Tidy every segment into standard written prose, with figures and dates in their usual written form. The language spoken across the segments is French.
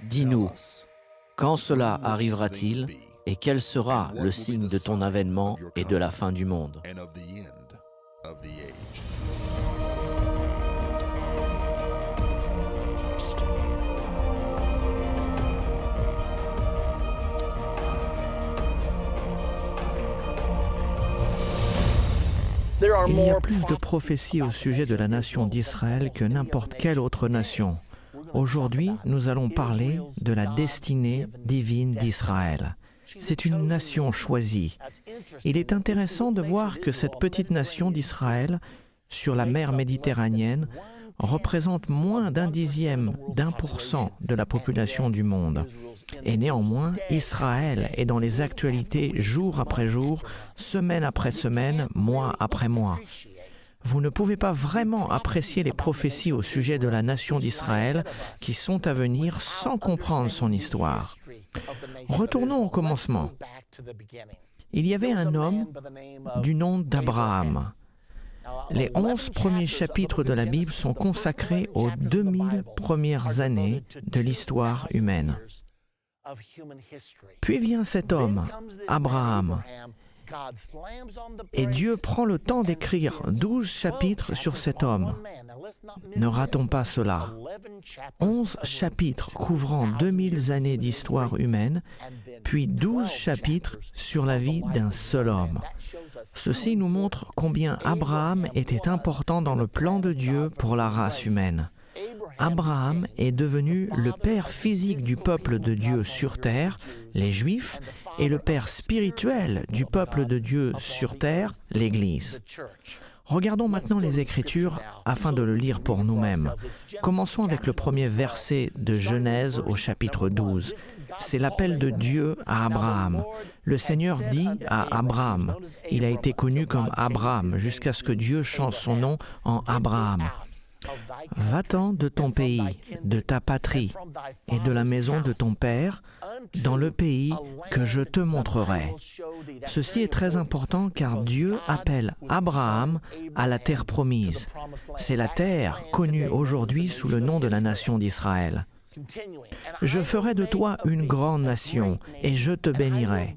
Dis-nous, quand cela arrivera-t-il et quel sera le signe de ton avènement et de la fin du monde? Il y a plus de prophéties au sujet de la nation d'Israël que n'importe quelle autre nation. Aujourd'hui, nous allons parler de la destinée divine d'Israël. C'est une nation choisie. Il est intéressant de voir que cette petite nation d'Israël, sur la mer Méditerranéenne, représente moins d'0,1% de la population du monde. Et néanmoins, Israël est dans les actualités jour après jour, semaine après semaine, mois après mois. Vous ne pouvez pas vraiment apprécier les prophéties au sujet de la nation d'Israël qui sont à venir sans comprendre son histoire. Retournons au commencement. Il y avait un homme du nom d'Abraham. Les 11 premiers chapitres de la Bible sont consacrés aux 2000 premières années de l'histoire humaine. Puis vient cet homme, Abraham, et Dieu prend le temps d'écrire 12 chapitres sur cet homme. Ne ratons pas cela. 11 chapitres couvrant 2000 années d'histoire humaine, puis 12 chapitres sur la vie d'un seul homme. Ceci nous montre combien Abraham était important dans le plan de Dieu pour la race humaine. Abraham est devenu le père physique du peuple de Dieu sur terre, les Juifs, et le père spirituel du peuple de Dieu sur terre, l'Église. Regardons maintenant les Écritures afin de le lire pour nous-mêmes. Commençons avec le premier verset de Genèse au chapitre 12. C'est l'appel de Dieu à Abraham. Le Seigneur dit à Abraham, il a été connu comme Abraham jusqu'à ce que Dieu change son nom en Abraham. Va-t'en de ton pays, de ta patrie et de la maison de ton père, dans le pays que je te montrerai. Ceci est très important car Dieu appelle Abraham à la terre promise. C'est la terre connue aujourd'hui sous le nom de la nation d'Israël. Je ferai de toi une grande nation et je te bénirai.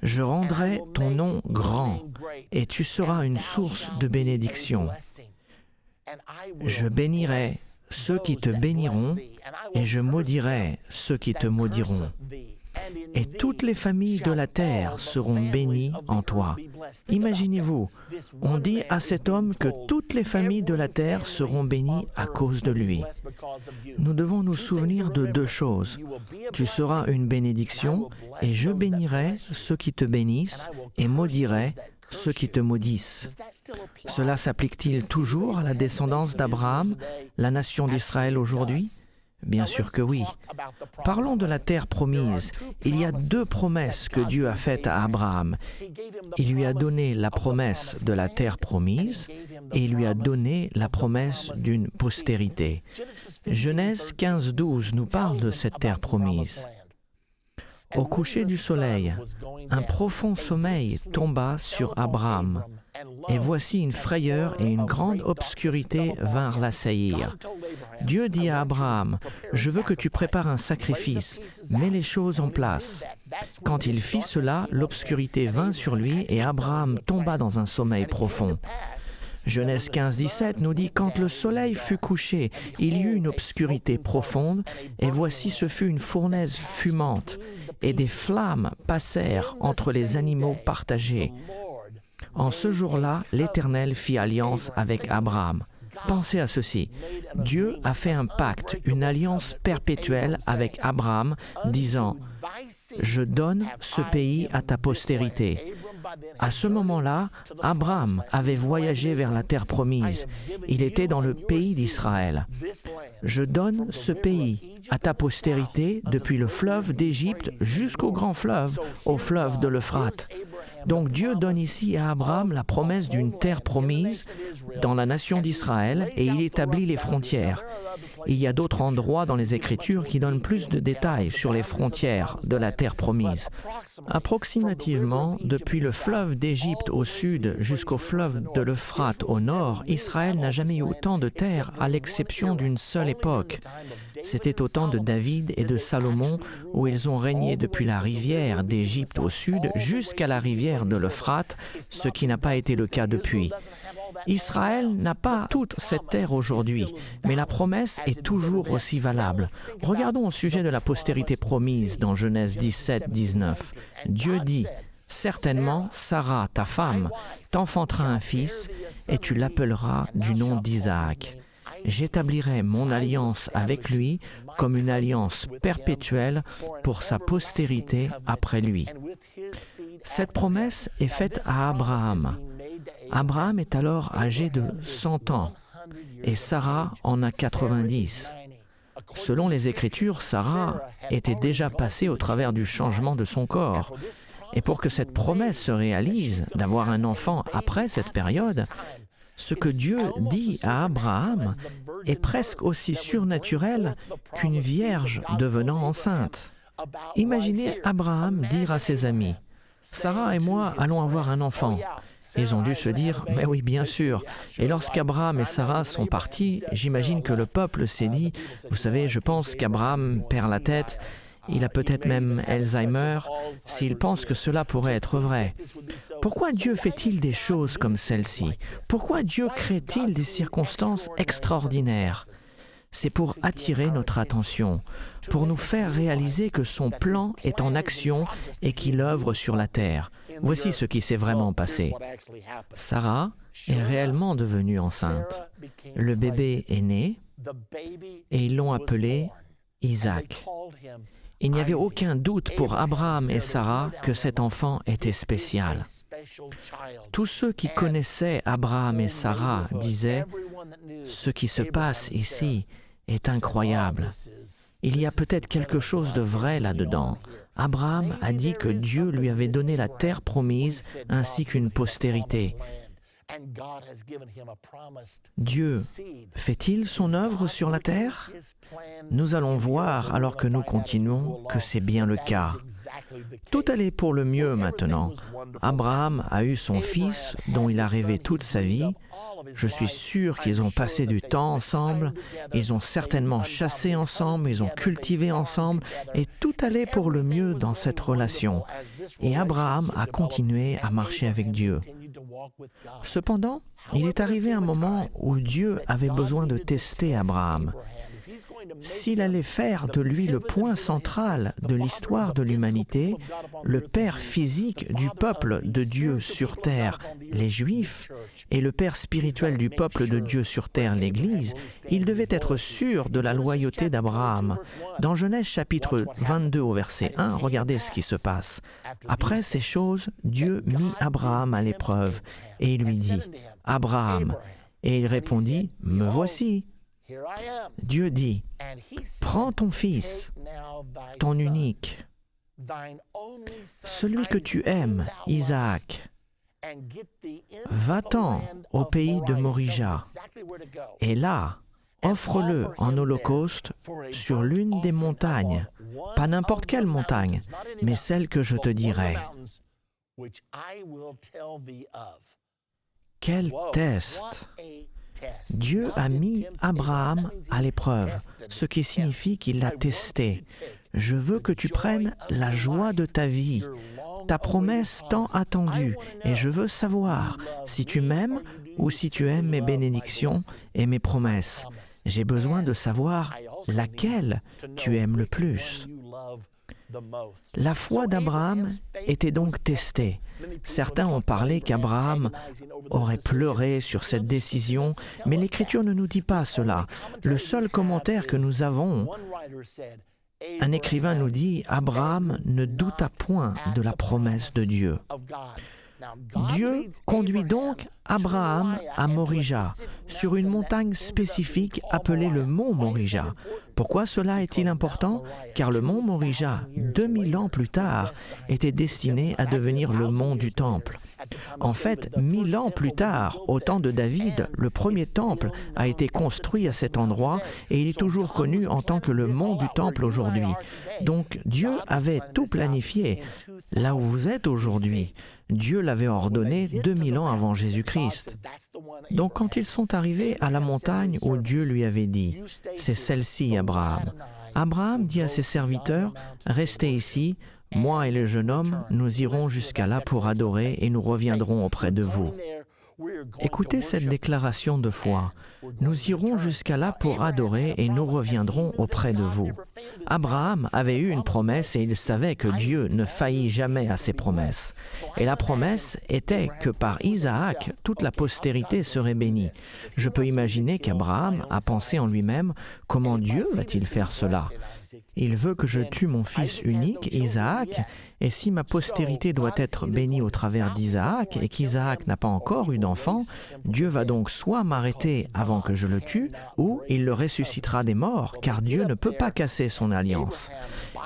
Je rendrai ton nom grand et tu seras une source de bénédiction. Je bénirai ceux qui te béniront et je maudirai ceux qui te maudiront. Et toutes les familles de la terre seront bénies en toi. Imaginez-vous, on dit à cet homme que toutes les familles de la terre seront bénies à cause de lui. Nous devons nous souvenir de deux choses. Tu seras une bénédiction et je bénirai ceux qui te bénissent et maudirai ceux qui te maudissent. Cela s'applique-t-il toujours à la descendance d'Abraham, la nation d'Israël aujourd'hui? Bien sûr que oui. Parlons de la terre promise. Il y a deux promesses que Dieu a faites à Abraham. Il lui a donné la promesse de la terre promise et il lui a donné la promesse d'une postérité. Genèse 15:12 nous parle de cette terre promise. Au coucher du soleil, un profond sommeil tomba sur Abraham, et voici une frayeur et une grande obscurité vinrent l'assaillir. Dieu dit à Abraham, « Je veux que tu prépares un sacrifice, mets les choses en place. » Quand il fit cela, l'obscurité vint sur lui et Abraham tomba dans un sommeil profond. Genèse 15:17 nous dit « Quand le soleil fut couché, il y eut une obscurité profonde, et voici ce fut une fournaise fumante, et des flammes passèrent entre les animaux partagés. En ce jour-là, l'Éternel fit alliance avec Abraham. » Pensez à ceci. Dieu a fait un pacte, une alliance perpétuelle avec Abraham, disant « Je donne ce pays à ta postérité. » À ce moment-là, Abraham avait voyagé vers la terre promise. Il était dans le pays d'Israël. « Je donne ce pays à ta postérité depuis le fleuve d'Égypte jusqu'au grand fleuve, au fleuve de l'Euphrate. » Donc Dieu donne ici à Abraham la promesse d'une terre promise dans la nation d'Israël et il établit les frontières. Il y a d'autres endroits dans les Écritures qui donnent plus de détails sur les frontières de la terre promise. Approximativement, depuis le fleuve d'Égypte au sud jusqu'au fleuve de l'Euphrate au nord, Israël n'a jamais eu autant de terre à l'exception d'une seule époque. C'était au temps de David et de Salomon où ils ont régné depuis la rivière d'Égypte au sud jusqu'à la rivière de l'Euphrate, ce qui n'a pas été le cas depuis. Israël n'a pas toute cette terre aujourd'hui, mais la promesse est toujours aussi valable. Regardons au sujet de la postérité promise dans Genèse 17, 19. Dieu dit, « Certainement, Sarah, ta femme, t'enfantera un fils, et tu l'appelleras du nom d'Isaac. J'établirai mon alliance avec lui comme une alliance perpétuelle pour sa postérité après lui. » Cette promesse est faite à Abraham. Abraham est alors âgé de 100 ans et Sarah en a 90. Selon les Écritures, Sarah était déjà passée au travers du changement de son corps. Et pour que cette promesse se réalise, d'avoir un enfant après cette période, ce que Dieu dit à Abraham est presque aussi surnaturel qu'une vierge devenant enceinte. Imaginez Abraham dire à ses amis, « Sarah et moi allons avoir un enfant. » Ils ont dû se dire, « Mais oui, bien sûr. » Et lorsqu'Abraham et Sarah sont partis, j'imagine que le peuple s'est dit, « Vous savez, je pense qu'Abraham perd la tête. Il a peut-être même Alzheimer, s'il pense que cela pourrait être vrai. Pourquoi Dieu fait-il des choses comme celle-ci? Pourquoi Dieu crée-t-il des circonstances extraordinaires? C'est pour attirer notre attention, pour nous faire réaliser que son plan est en action et qu'il œuvre sur la terre. Voici ce qui s'est vraiment passé. Sarah est réellement devenue enceinte. Le bébé est né et ils l'ont appelé Isaac. Il n'y avait aucun doute pour Abraham et Sarah que cet enfant était spécial. Tous ceux qui connaissaient Abraham et Sarah disaient « Ce qui se passe ici est incroyable. Il y a peut-être quelque chose de vrai là-dedans. » Abraham a dit que Dieu lui avait donné la terre promise ainsi qu'une postérité. Dieu fait-il son œuvre sur la terre? Nous allons voir, alors que nous continuons, que c'est bien le cas. Tout allait pour le mieux maintenant. Abraham a eu son fils, dont il a rêvé toute sa vie. Je suis sûr qu'ils ont passé du temps ensemble, ils ont certainement chassé ensemble, ils ont cultivé ensemble, et tout allait pour le mieux dans cette relation. Et Abraham a continué à marcher avec Dieu. Cependant, il est arrivé un moment où Dieu avait besoin de tester Abraham. S'il allait faire de lui le point central de l'histoire de l'humanité, le père physique du peuple de Dieu sur terre, les Juifs, et le père spirituel du peuple de Dieu sur terre, l'Église, il devait être sûr de la loyauté d'Abraham. Dans Genèse chapitre 22 au verset 1, regardez ce qui se passe. Après ces choses, Dieu mit Abraham à l'épreuve et il lui dit, « Abraham » et il répondit, « Me voici ». Dieu dit, « Prends ton fils, ton unique, celui que tu aimes, Isaac, va-t'en au pays de Morija, et là, offre-le en holocauste sur l'une des montagnes, pas n'importe quelle montagne, mais celle que je te dirai. » Quel test! Dieu a mis Abraham à l'épreuve, ce qui signifie qu'il l'a testé. Je veux que tu prennes la joie de ta vie, ta promesse tant attendue, et je veux savoir si tu m'aimes ou si tu aimes mes bénédictions et mes promesses. J'ai besoin de savoir laquelle tu aimes le plus. La foi d'Abraham était donc testée. Certains ont parlé qu'Abraham aurait pleuré sur cette décision, mais l'Écriture ne nous dit pas cela. Le seul commentaire que nous avons, un écrivain nous dit « Abraham ne douta point de la promesse de Dieu ». Dieu conduit donc Abraham à Morija, sur une montagne spécifique appelée le mont Morija. Pourquoi cela est-il important? Car le mont Morija, 2000 ans plus tard, était destiné à devenir le mont du Temple. En fait, 1000 ans plus tard, au temps de David, le premier temple a été construit à cet endroit et il est toujours connu en tant que le mont du Temple aujourd'hui. Donc Dieu avait tout planifié. Là où vous êtes aujourd'hui, Dieu l'avait ordonné 2000 ans avant Jésus-Christ. Donc quand ils sont arrivés à la montagne où Dieu lui avait dit, « C'est celle-ci, Abraham. » Abraham dit à ses serviteurs, « Restez ici, moi et le jeune homme, nous irons jusqu'à là pour adorer et nous reviendrons auprès de vous. » Écoutez cette déclaration de foi. Nous irons jusqu'à là pour adorer et nous reviendrons auprès de vous. Abraham avait eu une promesse et il savait que Dieu ne faillit jamais à ses promesses. Et la promesse était que par Isaac, toute la postérité serait bénie. Je peux imaginer qu'Abraham a pensé en lui-même, comment Dieu va-t-il faire cela? Il veut que je tue mon fils unique, Isaac, et si ma postérité doit être bénie au travers d'Isaac et qu'Isaac n'a pas encore eu d'enfant, Dieu va donc soit m'arrêter avant que je le tue, ou il le ressuscitera des morts, car Dieu ne peut pas casser son alliance.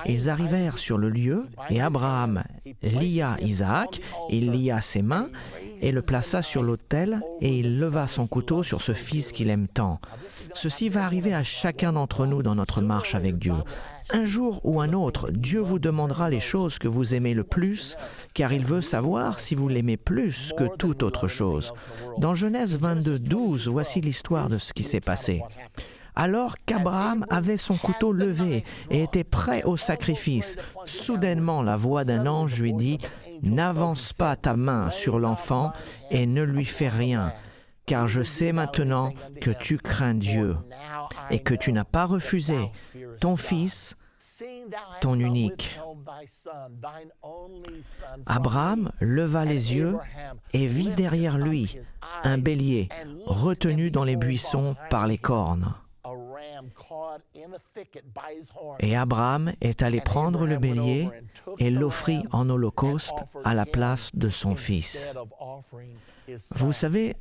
Ils arrivèrent sur le lieu, et Abraham lia Isaac, il lia ses mains, et le plaça sur l'autel, et il leva son couteau sur ce fils qu'il aime tant. Ceci va arriver à chacun d'entre nous dans notre marche avec Dieu. Un jour ou un autre, Dieu vous demandera les choses que vous aimez le plus, car il veut savoir si vous l'aimez plus que toute autre chose. Dans Genèse 22, 12, voici l'histoire de ce qui s'est passé. Alors qu'Abraham avait son couteau levé et était prêt au sacrifice, soudainement la voix d'un ange lui dit « N'avance pas ta main sur l'enfant et ne lui fais rien, car je sais maintenant que tu crains Dieu et que tu n'as pas refusé ton fils, ton unique. » Abraham leva les yeux et vit derrière lui un bélier retenu dans les buissons par les cornes. Et Abraham est allé prendre le bélier et l'offrit en holocauste à la place de son fils. Vous savez,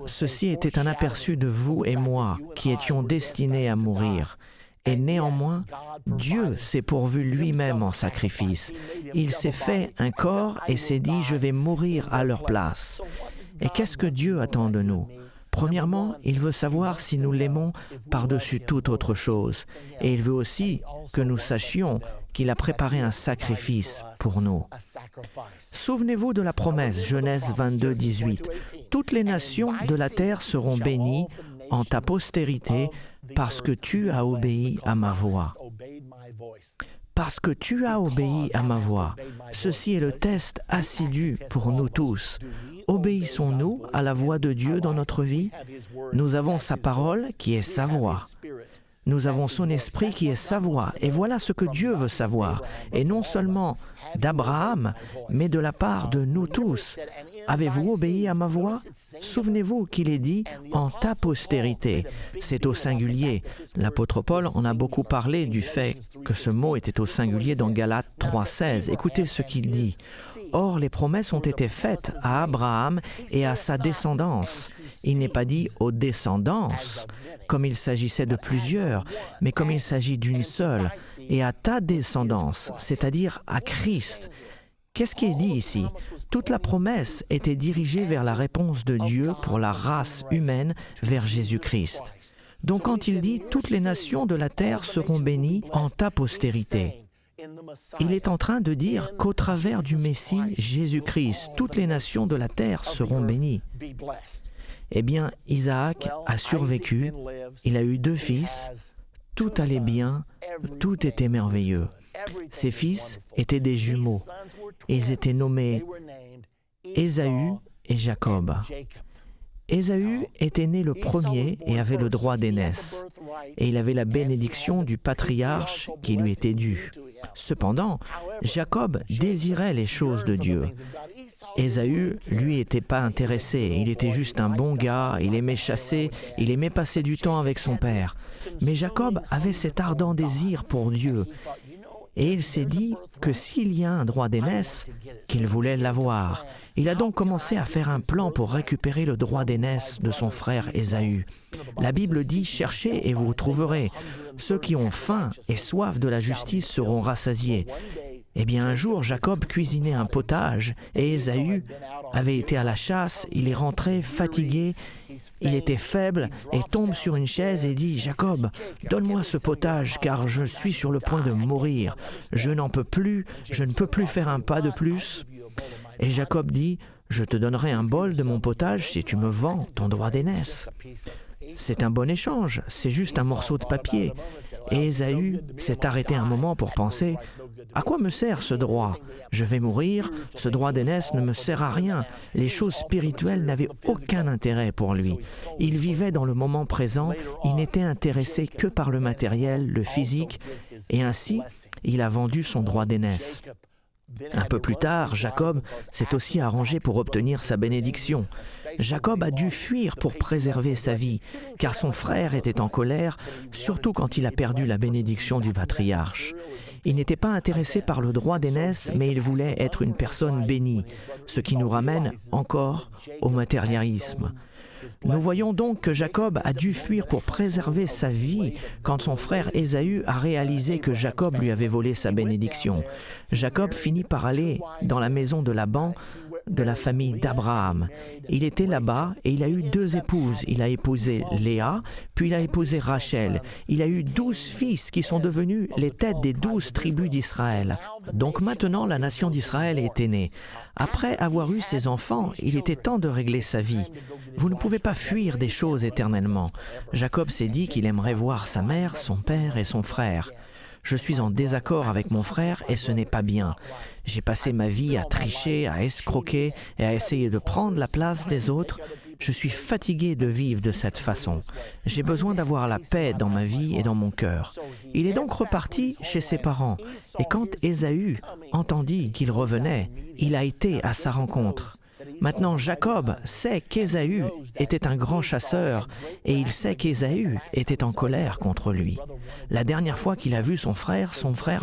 ceci était un aperçu de vous et moi qui étions destinés à mourir. Et néanmoins, Dieu s'est pourvu lui-même en sacrifice. Il s'est fait un corps et s'est dit « Je vais mourir à leur place ». Et qu'est-ce que Dieu attend de nous? Premièrement, il veut savoir si nous l'aimons par-dessus toute autre chose. Et il veut aussi que nous sachions qu'il a préparé un sacrifice pour nous. Souvenez-vous de la promesse, Genèse 22, 18. « Toutes les nations de la terre seront bénies en ta postérité parce que tu as obéi à ma voix. » Parce que tu as obéi à ma voix. Ceci est le test assidu pour nous tous. Obéissons-nous à la voix de Dieu dans notre vie? Nous avons sa parole qui est sa voix. Nous avons son esprit qui est sa voix. Et voilà ce que Dieu veut savoir. Et non seulement d'Abraham, mais de la part de nous tous. Avez-vous obéi à ma voix? Souvenez-vous qu'il est dit « en ta postérité ». C'est au singulier. L'apôtre Paul en a beaucoup parlé du fait que ce mot était au singulier dans Galates 3,16. Écoutez ce qu'il dit. « Or, les promesses ont été faites à Abraham et à sa descendance. » Il n'est pas dit « aux descendances », comme il s'agissait de plusieurs, mais comme il s'agit d'une seule, et à ta descendance, c'est-à-dire à Christ. Qu'est-ce qui est dit ici? Toute la promesse était dirigée vers la réponse de Dieu pour la race humaine vers Jésus-Christ. Donc quand il dit « toutes les nations de la terre seront bénies en ta postérité », il est en train de dire qu'au travers du Messie Jésus-Christ, toutes les nations de la terre seront bénies. Eh bien, Isaac a survécu, il a eu 2 fils, tout allait bien, tout était merveilleux. Ses fils étaient des jumeaux. Ils étaient nommés Ésaü et Jacob. Ésaü était né le premier et avait le droit d'aînesse, et il avait la bénédiction du patriarche qui lui était due. Cependant, Jacob désirait les choses de Dieu. Ésaü, lui, n'était pas intéressé. Il était juste un bon gars, il aimait chasser, il aimait passer du temps avec son père. Mais Jacob avait cet ardent désir pour Dieu. Et il s'est dit que s'il y a un droit d'aînesse, qu'il voulait l'avoir. Il a donc commencé à faire un plan pour récupérer le droit d'aînesse de son frère Ésaü. La Bible dit « Cherchez et vous trouverez. Ceux qui ont faim et soif de la justice seront rassasiés. » Eh bien, un jour, Jacob cuisinait un potage et Ésaü avait été à la chasse. Il est rentré fatigué, il était faible et tombe sur une chaise et dit « Jacob, donne-moi ce potage car je suis sur le point de mourir. Je n'en peux plus, je ne peux plus faire un pas de plus. » Et Jacob dit « Je te donnerai un bol de mon potage si tu me vends ton droit d'aînesse. » C'est un bon échange, c'est juste un morceau de papier. Et Ésaü s'est arrêté un moment pour penser « À quoi me sert ce droit? Je vais mourir, ce droit d'aînesse ne me sert à rien. » Les choses spirituelles n'avaient aucun intérêt pour lui. Il vivait dans le moment présent, il n'était intéressé que par le matériel, le physique, et ainsi, il a vendu son droit d'aînesse. Un peu plus tard, Jacob s'est aussi arrangé pour obtenir sa bénédiction. Jacob a dû fuir pour préserver sa vie, car son frère était en colère, surtout quand il a perdu la bénédiction du patriarche. Il n'était pas intéressé par le droit d'aînesse, mais il voulait être une personne bénie, ce qui nous ramène encore au matérialisme. Nous voyons donc que Jacob a dû fuir pour préserver sa vie quand son frère Ésaü a réalisé que Jacob lui avait volé sa bénédiction. Jacob finit par aller dans la maison de Laban, de la famille d'Abraham. Il était là-bas et il a eu 2 épouses. Il a épousé Léa, puis il a épousé Rachel. Il a eu 12 fils qui sont devenus les têtes des 12 tribus d'Israël. Donc maintenant, la nation d'Israël était née. Après avoir eu ses enfants, il était temps de régler sa vie. Vous ne pouvez pas fuir des choses éternellement. Jacob s'est dit qu'il aimerait voir sa mère, son père et son frère. Je suis en désaccord avec mon frère et ce n'est pas bien. J'ai passé ma vie à tricher, à escroquer et à essayer de prendre la place des autres. Je suis fatigué de vivre de cette façon. J'ai besoin d'avoir la paix dans ma vie et dans mon cœur. Il est donc reparti chez ses parents. Et quand Ésaü entendit qu'il revenait, il a été à sa rencontre. Maintenant, Jacob sait qu'Ésaü était un grand chasseur et il sait qu'Ésaü était en colère contre lui. La dernière fois qu'il a vu son frère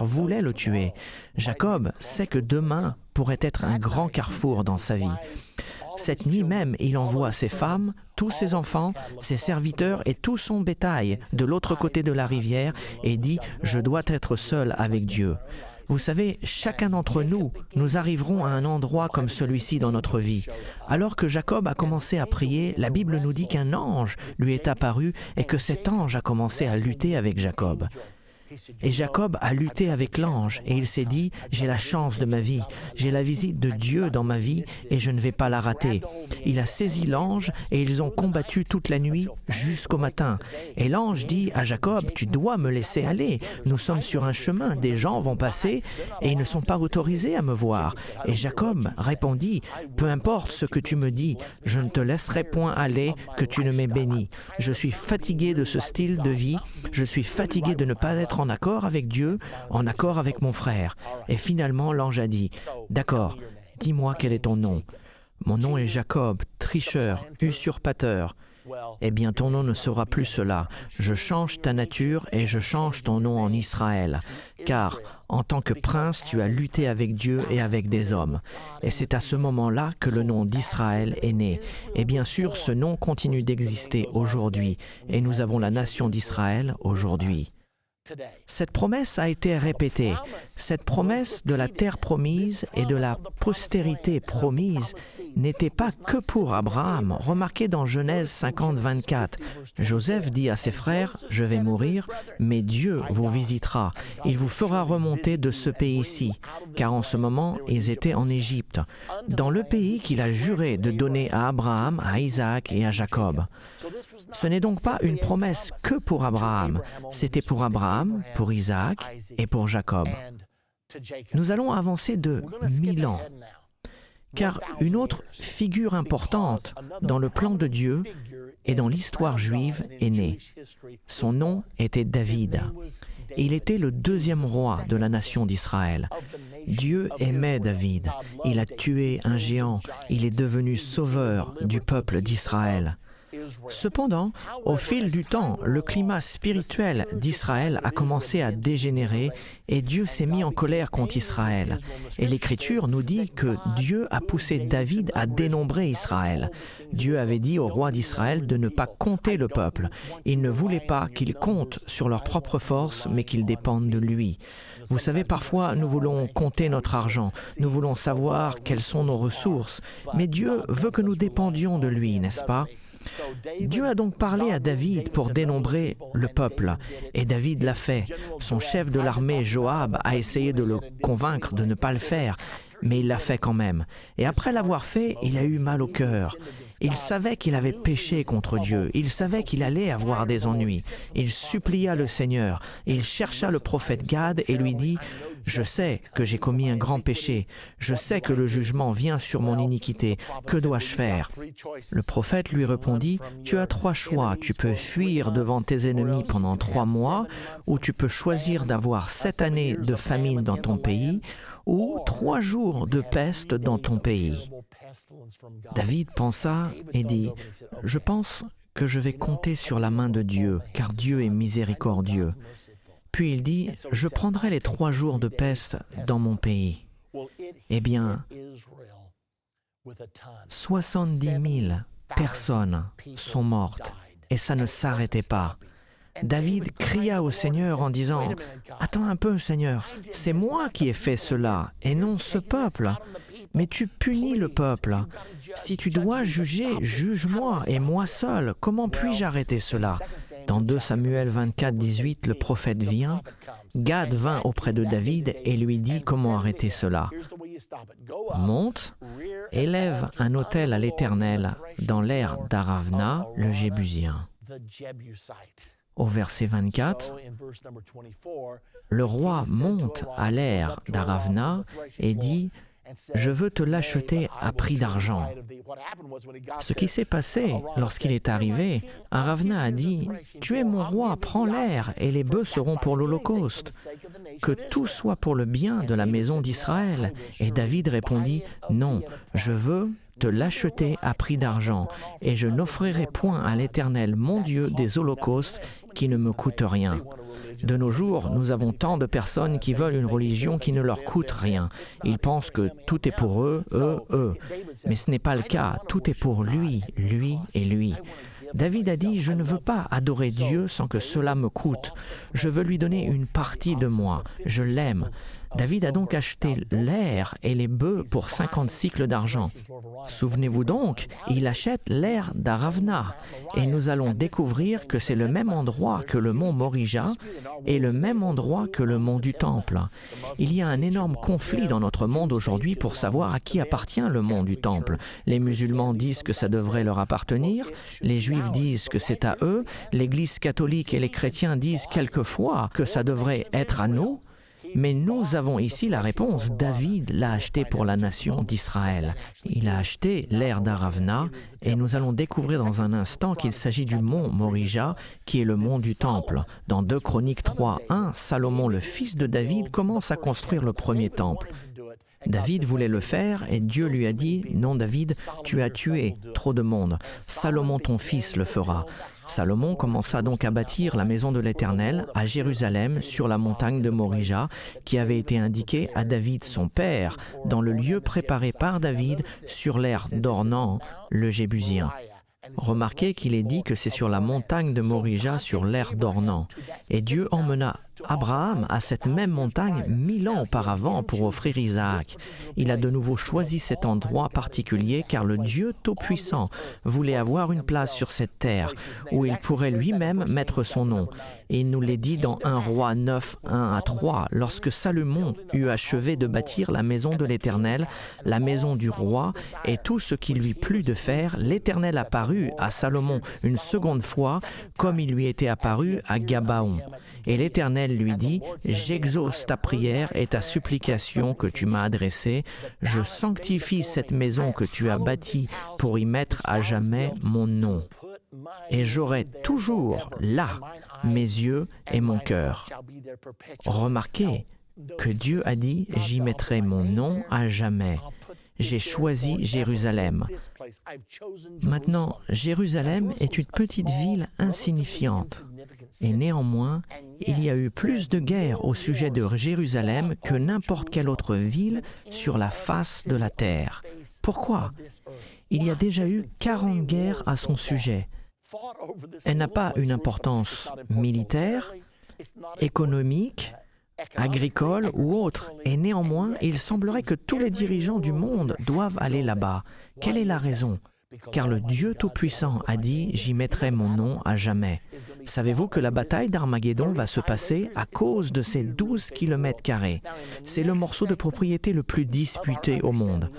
voulait le tuer. Jacob sait que demain pourrait être un grand carrefour dans sa vie. Cette nuit même, il envoie ses femmes, tous ses enfants, ses serviteurs et tout son bétail de l'autre côté de la rivière et dit « Je dois être seul avec Dieu ». Vous savez, chacun d'entre nous, nous arriverons à un endroit comme celui-ci dans notre vie. Alors que Jacob a commencé à prier, la Bible nous dit qu'un ange lui est apparu et que cet ange a commencé à lutter avec Jacob. Et Jacob a lutté avec l'ange et il s'est dit « J'ai la chance de ma vie, j'ai la visite de Dieu dans ma vie et je ne vais pas la rater. » Il a saisi l'ange et ils ont combattu toute la nuit jusqu'au matin. Et l'ange dit à Jacob « Tu dois me laisser aller, nous sommes sur un chemin, des gens vont passer et ils ne sont pas autorisés à me voir. » Et Jacob répondit « Peu importe ce que tu me dis, je ne te laisserai point aller que tu ne m'aies béni. Je suis fatigué de ce style de vie, je suis fatigué de ne pas être en accord avec Dieu, en accord avec mon frère. » Et finalement, l'ange a dit, « D'accord, dis-moi quel est ton nom. » « Mon nom est Jacob, tricheur, usurpateur. » « Eh bien, ton nom ne sera plus cela. Je change ta nature et je change ton nom en Israël. Car, en tant que prince, tu as lutté avec Dieu et avec des hommes. » Et c'est à ce moment-là que le nom d'Israël est né. Et bien sûr, ce nom continue d'exister aujourd'hui. Et nous avons la nation d'Israël aujourd'hui. Cette promesse a été répétée. Cette promesse de la terre promise et de la postérité promise n'était pas que pour Abraham. Remarquez dans Genèse 50, 24, Joseph dit à ses frères, « Je vais mourir, mais Dieu vous visitera. Il vous fera remonter de ce pays-ci. » Car en ce moment, ils étaient en Égypte, dans le pays qu'il a juré de donner à Abraham, à Isaac et à Jacob. Ce n'est donc pas une promesse que pour Abraham. C'était pour Abraham, pour Isaac et pour Jacob. Nous allons avancer de 1000 ans, car une autre figure importante dans le plan de Dieu et dans l'histoire juive est née. Son nom était David. Il était le 2e roi de la nation d'Israël. Dieu aimait David. Il a tué un géant. Il est devenu sauveur du peuple d'Israël. Cependant, au fil du temps, le climat spirituel d'Israël a commencé à dégénérer et Dieu s'est mis en colère contre Israël. Et l'Écriture nous dit que Dieu a poussé David à dénombrer Israël. Dieu avait dit au roi d'Israël de ne pas compter le peuple. Il ne voulait pas qu'ils comptent sur leur propre force, mais qu'ils dépendent de lui. Vous savez, parfois, nous voulons compter notre argent, nous voulons savoir quelles sont nos ressources, mais Dieu veut que nous dépendions de lui, n'est-ce pas? Dieu a donc parlé à David pour dénombrer le peuple, et David l'a fait. Son chef de l'armée, Joab, a essayé de le convaincre de ne pas le faire, mais il l'a fait quand même. Et après l'avoir fait, il a eu mal au cœur. Il savait qu'il avait péché contre Dieu, il savait qu'il allait avoir des ennuis. Il supplia le Seigneur, il chercha le prophète Gad et lui dit « Je sais que j'ai commis un grand péché, je sais que le jugement vient sur mon iniquité, que dois-je faire ?» Le prophète lui répondit « Tu as 3 choix, tu peux fuir devant tes ennemis pendant 3 mois, ou tu peux choisir d'avoir 7 années de famine dans ton pays, ou 3 jours de peste dans ton pays. » David pensa et dit, « Je pense que je vais compter sur la main de Dieu, car Dieu est miséricordieux. » Puis il dit, « Je prendrai les 3 jours de peste dans mon pays. » Eh bien, 70 000 personnes sont mortes, et ça ne s'arrêtait pas. David cria au Seigneur en disant « Attends un peu, Seigneur, c'est moi qui ai fait cela, et non ce peuple. Mais tu punis le peuple. Si tu dois juger, juge-moi, et moi seul. Comment puis-je arrêter cela ?» Dans 2 Samuel 24, 18, le prophète vient. Gad vint auprès de David et lui dit comment arrêter cela. « Monte, élève un autel à l'Éternel dans l'aire d'Aravna, le Jébusien. » Au verset 24, le roi monte à l'aire d'Aravna et dit « Je veux te l'acheter à prix d'argent. » Ce qui s'est passé lorsqu'il est arrivé, Aravna a dit « Tu es mon roi, prends l'aire et les bœufs seront pour l'Holocauste. Que tout soit pour le bien de la maison d'Israël. » Et David répondit « Non, je veux te l'acheter à prix d'argent, et je n'offrirai point à l'Éternel, mon Dieu, des holocaustes qui ne me coûtent rien. » De nos jours, nous avons tant de personnes qui veulent une religion qui ne leur coûte rien. Ils pensent que tout est pour eux. Mais ce n'est pas le cas. Tout est pour lui, lui et lui. David a dit « Je ne veux pas adorer Dieu sans que cela me coûte. Je veux lui donner une partie de moi. Je l'aime. » David a donc acheté l'aire et les bœufs pour 50 cycles d'argent. Souvenez-vous donc, il achète l'aire d'Aravna. Et nous allons découvrir que c'est le même endroit que le mont Morija et le même endroit que le mont du Temple. Il y a un énorme conflit dans notre monde aujourd'hui pour savoir à qui appartient le mont du Temple. Les musulmans disent que ça devrait leur appartenir, les juifs disent que c'est à eux, l'Église catholique et les chrétiens disent quelquefois que ça devrait être à nous. Mais nous avons ici la réponse. David l'a acheté pour la nation d'Israël. Il a acheté l'aire d'Aravna et nous allons découvrir dans un instant qu'il s'agit du mont Morija, qui est le mont du Temple. Dans 2 Chroniques 3, 1, Salomon, le fils de David, commence à construire le premier temple. David voulait le faire et Dieu lui a dit « Non, David, tu as tué trop de monde. Salomon, ton fils, le fera. » Salomon commença donc à bâtir la maison de l'Éternel à Jérusalem sur la montagne de Morija qui avait été indiquée à David son père dans le lieu préparé par David sur l'aire d'Ornan, le Jébusien. Remarquez qu'il est dit que c'est sur la montagne de Morija sur l'aire d'Ornan. Et Dieu emmena Abraham à cette même montagne 1000 ans auparavant pour offrir Isaac. Il a de nouveau choisi cet endroit particulier car le Dieu Tout-Puissant voulait avoir une place sur cette terre où il pourrait lui-même mettre son nom. Et il nous l'est dit dans 1 Roi 9, 1 à 3, lorsque Salomon eut achevé de bâtir la maison de l'Éternel, la maison du roi et tout ce qui lui plut de faire, l'Éternel apparut à Salomon une seconde fois comme il lui était apparu à Gabaon. Et l'Éternel lui dit, « J'exauce ta prière et ta supplication que tu m'as adressée. Je sanctifie cette maison que tu as bâtie pour y mettre à jamais mon nom. Et j'aurai toujours là mes yeux et mon cœur. » Remarquez que Dieu a dit, « J'y mettrai mon nom à jamais. j'ai choisi Jérusalem. Maintenant, Jérusalem est une petite ville insignifiante. Et néanmoins, il y a eu plus de guerres au sujet de Jérusalem que n'importe quelle autre ville sur la face de la terre. Pourquoi? Il y a déjà eu 40 guerres à son sujet. Elle n'a pas une importance militaire, économique, agricole ou autre. Et néanmoins, il semblerait que tous les dirigeants du monde doivent aller là-bas. Quelle est la raison? Car le Dieu Tout-Puissant a dit « J'y mettrai mon nom à jamais ». Savez-vous que la bataille d'Armageddon va se passer à cause de ces 12 km²? C'est le morceau de propriété le plus disputé au monde.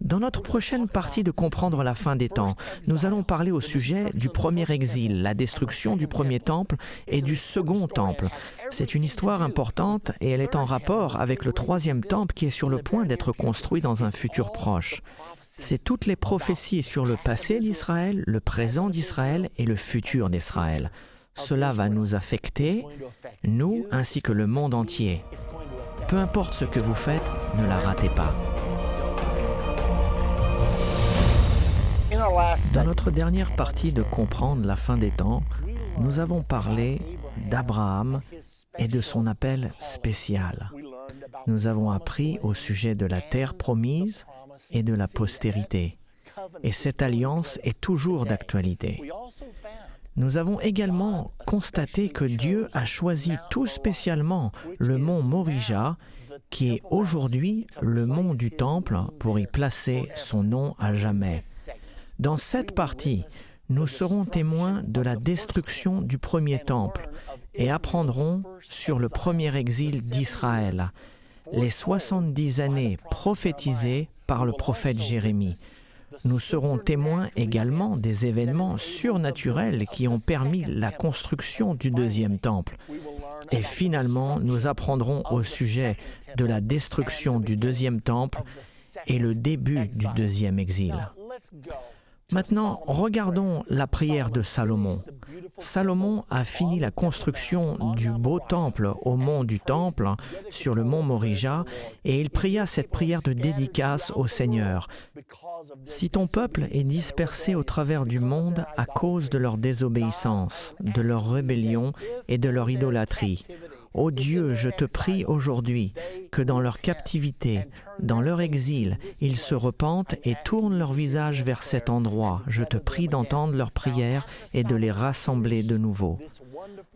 Dans notre prochaine partie de Comprendre la fin des temps, nous allons parler au sujet du premier exil, la destruction du premier temple et du second temple. C'est une histoire importante et elle est en rapport avec le troisième temple qui est sur le point d'être construit dans un futur proche. C'est toutes les prophéties sur le passé d'Israël, le présent d'Israël et le futur d'Israël. Cela va nous affecter, nous ainsi que le monde entier. Peu importe ce que vous faites, ne la ratez pas. Dans notre dernière partie de Comprendre la fin des temps, nous avons parlé d'Abraham et de son appel spécial. Nous avons appris au sujet de la terre promise et de la postérité. Et cette alliance est toujours d'actualité. Nous avons également constaté que Dieu a choisi tout spécialement le mont Morija, qui est aujourd'hui le mont du Temple, pour y placer son nom à jamais. Dans cette partie, nous serons témoins de la destruction du premier temple et apprendrons sur le premier exil d'Israël, les 70 années prophétisées par le prophète Jérémie. Nous serons témoins également des événements surnaturels qui ont permis la construction du deuxième temple. Et finalement, nous apprendrons au sujet de la destruction du deuxième temple et le début du deuxième exil. Maintenant, regardons la prière de Salomon. Salomon a fini la construction du beau temple au mont du Temple, sur le mont Morija, et il pria cette prière de dédicace au Seigneur. « Si ton peuple est dispersé au travers du monde à cause de leur désobéissance, de leur rébellion et de leur idolâtrie, ô Dieu, je te prie aujourd'hui que dans leur captivité, dans leur exil, ils se repentent et tournent leur visage vers cet endroit. Je te prie d'entendre leurs prières et de les rassembler de nouveau. »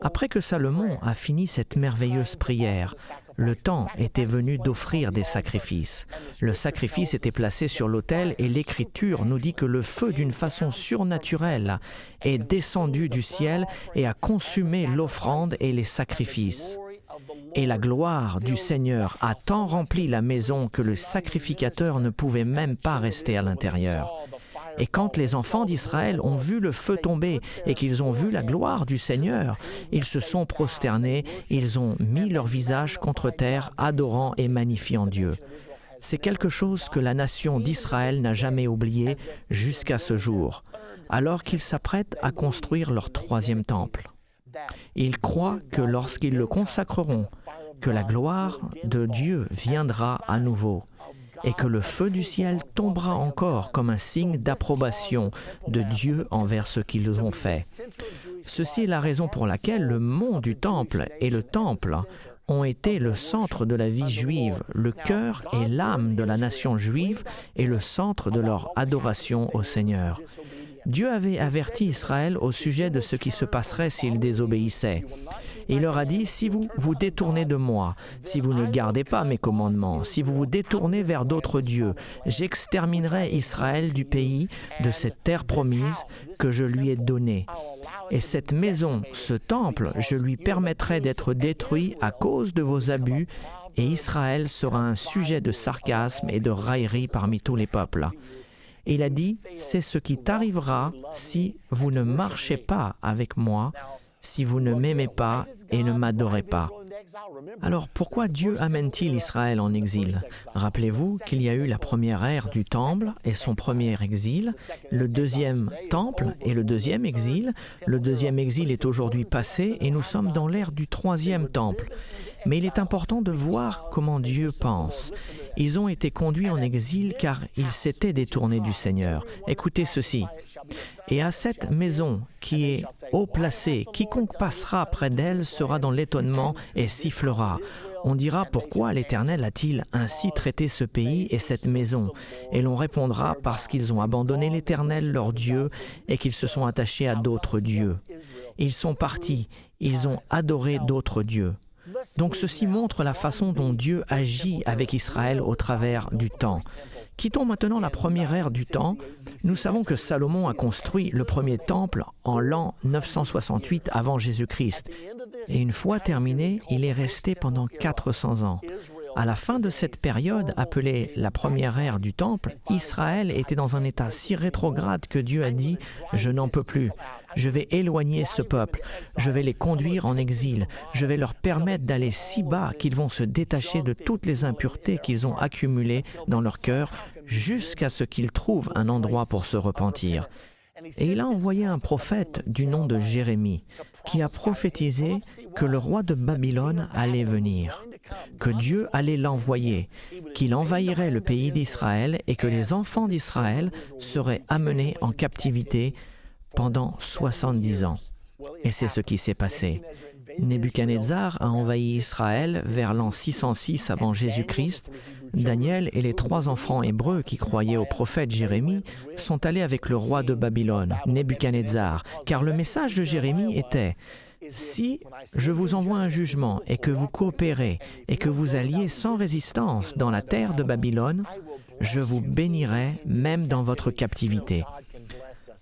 Après que Salomon a fini cette merveilleuse prière, le temps était venu d'offrir des sacrifices. Le sacrifice était placé sur l'autel et l'Écriture nous dit que le feu, d'une façon surnaturelle, est descendu du ciel et a consumé l'offrande et les sacrifices. Et la gloire du Seigneur a tant rempli la maison que le sacrificateur ne pouvait même pas rester à l'intérieur. Et quand les enfants d'Israël ont vu le feu tomber et qu'ils ont vu la gloire du Seigneur, ils se sont prosternés, ils ont mis leur visage contre terre, adorant et magnifiant Dieu. C'est quelque chose que la nation d'Israël n'a jamais oublié jusqu'à ce jour, alors qu'ils s'apprêtent à construire leur troisième temple. Ils croient que lorsqu'ils le consacreront, que la gloire de Dieu viendra à nouveau et que le feu du ciel tombera encore comme un signe d'approbation de Dieu envers ce qu'ils ont fait. Ceci est la raison pour laquelle le mont du temple et le temple ont été le centre de la vie juive, le cœur et l'âme de la nation juive et le centre de leur adoration au Seigneur. Dieu avait averti Israël au sujet de ce qui se passerait s'ils désobéissaient. Il leur a dit, si vous vous détournez de moi, si vous ne gardez pas mes commandements, si vous vous détournez vers d'autres dieux, j'exterminerai Israël du pays, de cette terre promise que je lui ai donnée. Et cette maison, ce temple, je lui permettrai d'être détruit à cause de vos abus, et Israël sera un sujet de sarcasme et de raillerie parmi tous les peuples. Il a dit, c'est ce qui t'arrivera si vous ne marchez pas avec moi, si vous ne m'aimez pas et ne m'adorez pas. Alors pourquoi Dieu amène-t-il Israël en exil? Rappelez-vous qu'il y a eu la première ère du temple et son premier exil, le deuxième temple et le deuxième exil. Le deuxième exil est aujourd'hui passé et nous sommes dans l'ère du troisième temple. Mais il est important de voir comment Dieu pense. Ils ont été conduits en exil car ils s'étaient détournés du Seigneur. Écoutez ceci. « Et à cette maison qui est haut placée, quiconque passera près d'elle sera dans l'étonnement et sifflera. On dira, pourquoi l'Éternel a-t-il ainsi traité ce pays et cette maison? Et l'on répondra, parce qu'ils ont abandonné l'Éternel leur Dieu et qu'ils se sont attachés à d'autres dieux. Ils sont partis, ils ont adoré d'autres dieux. » Donc ceci montre la façon dont Dieu agit avec Israël au travers du temps. Quittons maintenant la première ère du temps. Nous savons que Salomon a construit le premier temple en l'an 968 avant Jésus-Christ. Et une fois terminé, il est resté pendant 400 ans. À la fin de cette période, appelée la première ère du Temple, Israël était dans un état si rétrograde que Dieu a dit « Je n'en peux plus. Je vais éloigner ce peuple. Je vais les conduire en exil. Je vais leur permettre d'aller si bas qu'ils vont se détacher de toutes les impuretés qu'ils ont accumulées dans leur cœur jusqu'à ce qu'ils trouvent un endroit pour se repentir. » Et il a envoyé un prophète du nom de Jérémie qui a prophétisé que le roi de Babylone allait venir, que Dieu allait l'envoyer, qu'il envahirait le pays d'Israël et que les enfants d'Israël seraient amenés en captivité pendant 70 ans. Et c'est ce qui s'est passé. Nebuchadnezzar a envahi Israël vers l'an 606 avant Jésus-Christ. Daniel et les 3 enfants hébreux qui croyaient au prophète Jérémie sont allés avec le roi de Babylone, Nebuchadnezzar, car le message de Jérémie était « Si je vous envoie un jugement et que vous coopérez et que vous alliez sans résistance dans la terre de Babylone, je vous bénirai même dans votre captivité. »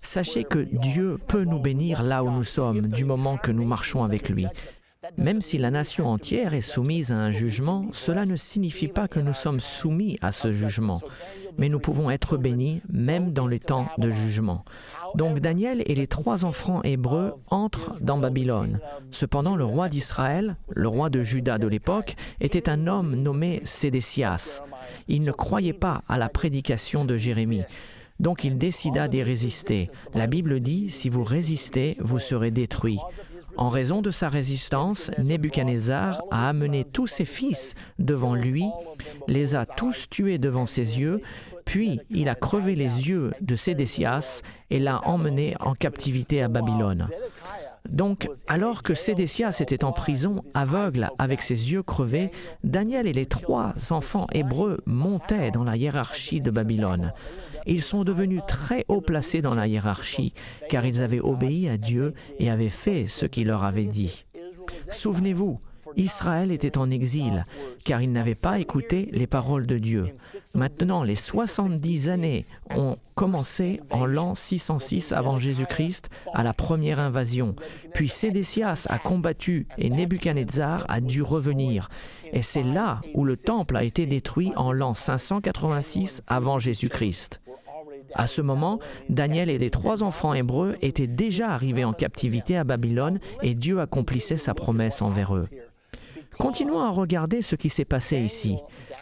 Sachez que Dieu peut nous bénir là où nous sommes, du moment que nous marchons avec lui. Même si la nation entière est soumise à un jugement, cela ne signifie pas que nous sommes soumis à ce jugement, mais nous pouvons être bénis même dans les temps de jugement. Donc Daniel et les 3 enfants hébreux entrent dans Babylone. Cependant, le roi d'Israël, le roi de Juda de l'époque, était un homme nommé Sédécias. Il ne croyait pas à la prédication de Jérémie. Donc il décida d'y résister. La Bible dit, si vous résistez, vous serez détruits. En raison de sa résistance, Nebuchadnezzar a amené tous ses fils devant lui, les a tous tués devant ses yeux, puis il a crevé les yeux de Sédécias et l'a emmené en captivité à Babylone. Donc, alors que Sédécias était en prison, aveugle, avec ses yeux crevés, Daniel et les 3 enfants hébreux montaient dans la hiérarchie de Babylone. Ils sont devenus très haut placés dans la hiérarchie, car ils avaient obéi à Dieu et avaient fait ce qu'il leur avait dit. Souvenez-vous, Israël était en exil, car il n'avait pas écouté les paroles de Dieu. Maintenant, les 70 années ont commencé en l'an 606 avant Jésus-Christ, à la première invasion. Puis Sédécias a combattu et Nebuchadnezzar a dû revenir. Et c'est là où le temple a été détruit en l'an 586 avant Jésus-Christ. À ce moment, Daniel et les 3 enfants hébreux étaient déjà arrivés en captivité à Babylone et Dieu accomplissait sa promesse envers eux. Continuons à regarder ce qui s'est passé ici.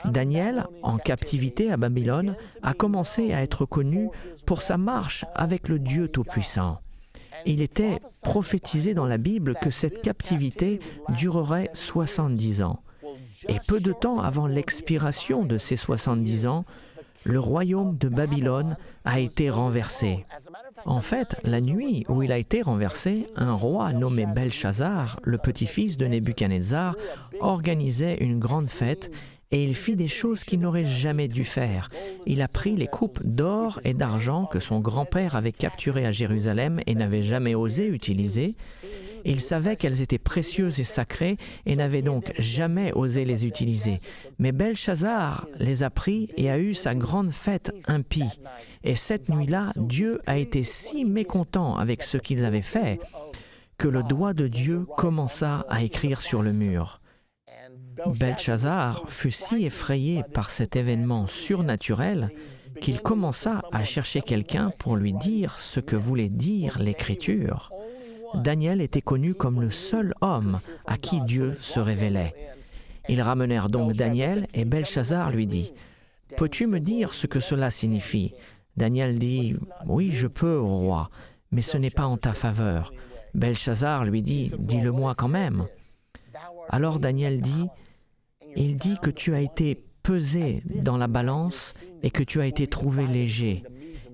Daniel, en captivité à Babylone, a commencé à être connu pour sa marche avec le Dieu Tout-Puissant. Il était prophétisé dans la Bible que cette captivité durerait 70 ans. Et peu de temps avant l'expiration de ces 70 ans, le royaume de Babylone a été renversé. En fait, la nuit où il a été renversé, un roi nommé Belchazzar, le petit-fils de Nebuchadnezzar, organisait une grande fête et il fit des choses qu'il n'aurait jamais dû faire. Il a pris les coupes d'or et d'argent que son grand-père avait capturées à Jérusalem et n'avait jamais osé utiliser. Il savait qu'elles étaient précieuses et sacrées et n'avait donc jamais osé les utiliser. Mais Belchazzar les a pris et a eu sa grande fête impie. Et cette nuit-là, Dieu a été si mécontent avec ce qu'ils avaient fait que le doigt de Dieu commença à écrire sur le mur. Belchazzar fut si effrayé par cet événement surnaturel qu'il commença à chercher quelqu'un pour lui dire ce que voulait dire l'Écriture. Daniel était connu comme le seul homme à qui Dieu se révélait. Ils ramenèrent donc Daniel et Belchazzar lui dit « Peux-tu me dire ce que cela signifie ?» Daniel dit « Oui, je peux, ô roi, mais ce n'est pas en ta faveur. » Belchazzar lui dit « Dis-le-moi quand même. » Alors Daniel dit, il dit que tu as été pesé dans la balance et que tu as été trouvé léger,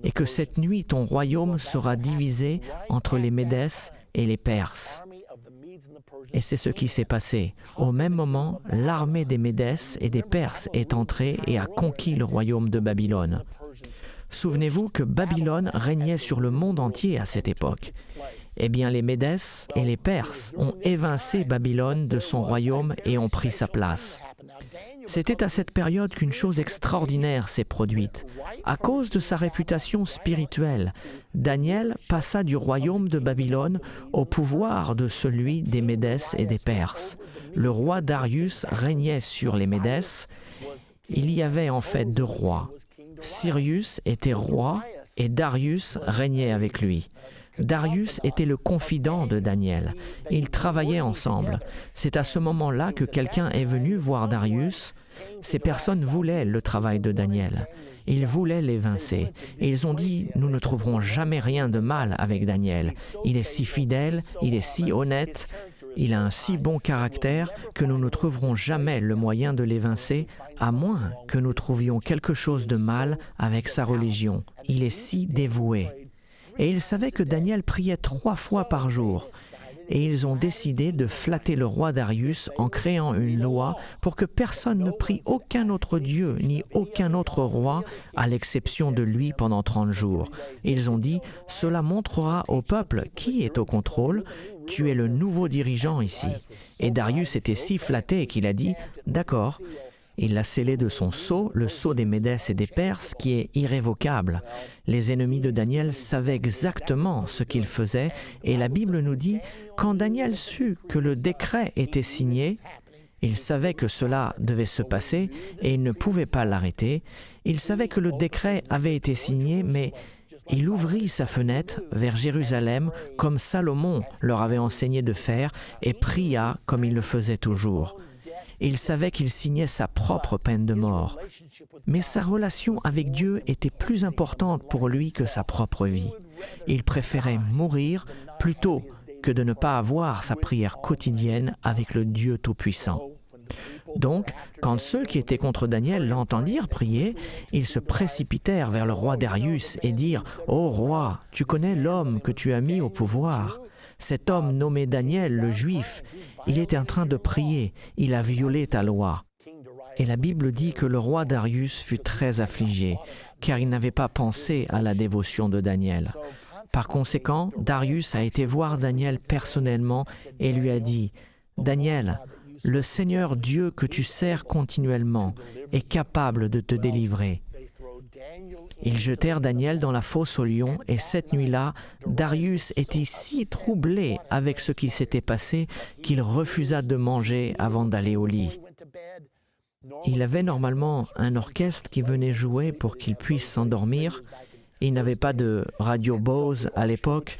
et que cette nuit ton royaume sera divisé entre les Médès et les Perses. Et c'est ce qui s'est passé. Au même moment, l'armée des Médès et des Perses est entrée et a conquis le royaume de Babylone. Souvenez-vous que Babylone régnait sur le monde entier à cette époque. Eh bien, les Médès et les Perses ont évincé Babylone de son royaume et ont pris sa place. C'était à cette période qu'une chose extraordinaire s'est produite. À cause de sa réputation spirituelle, Daniel passa du royaume de Babylone au pouvoir de celui des Médès et des Perses. Le roi Darius régnait sur les Médès. Il y avait en fait deux rois. Cyrus était roi et Darius régnait avec lui. Darius était le confident de Daniel. Ils travaillaient ensemble. C'est à ce moment-là que quelqu'un est venu voir Darius. Ces personnes voulaient le travail de Daniel. Ils voulaient l'évincer. Et ils ont dit, nous ne trouverons jamais rien de mal avec Daniel. Il est si fidèle, il est si honnête, il a un si bon caractère que nous ne trouverons jamais le moyen de l'évincer, à moins que nous trouvions quelque chose de mal avec sa religion. Il est si dévoué. Et ils savaient que Daniel priait 3 fois par jour. Et ils ont décidé de flatter le roi Darius en créant une loi pour que personne ne prie aucun autre dieu ni aucun autre roi, à l'exception de lui pendant 30 jours. Ils ont dit, cela montrera au peuple qui est au contrôle. Tu es le nouveau dirigeant ici. Et Darius était si flatté qu'il a dit, d'accord. Il l'a scellé de son sceau, le sceau des Médès et des Perses, qui est irrévocable. Les ennemis de Daniel savaient exactement ce qu'il faisait, et la Bible nous dit, quand Daniel sut que le décret était signé, il savait que cela devait se passer, et il ne pouvait pas l'arrêter. Il savait que le décret avait été signé, mais il ouvrit sa fenêtre vers Jérusalem, comme Salomon leur avait enseigné de faire, et pria comme il le faisait toujours. Il savait qu'il signait sa propre peine de mort. Mais sa relation avec Dieu était plus importante pour lui que sa propre vie. Il préférait mourir plutôt que de ne pas avoir sa prière quotidienne avec le Dieu Tout-Puissant. Donc, quand ceux qui étaient contre Daniel l'entendirent prier, ils se précipitèrent vers le roi Darius et dirent « Ô roi, tu connais l'homme que tu as mis au pouvoir. Cet homme nommé Daniel, le Juif, il était en train de prier, il a violé ta loi. » Et la Bible dit que le roi Darius fut très affligé, car il n'avait pas pensé à la dévotion de Daniel. Par conséquent, Darius a été voir Daniel personnellement et lui a dit, « Daniel, le Seigneur Dieu que tu sers continuellement est capable de te délivrer. » Ils jetèrent Daniel dans la fosse aux lions, et cette nuit-là, Darius était si troublé avec ce qui s'était passé qu'il refusa de manger avant d'aller au lit. Il avait normalement un orchestre qui venait jouer pour qu'il puisse s'endormir. Il n'avait pas de radio Bose à l'époque,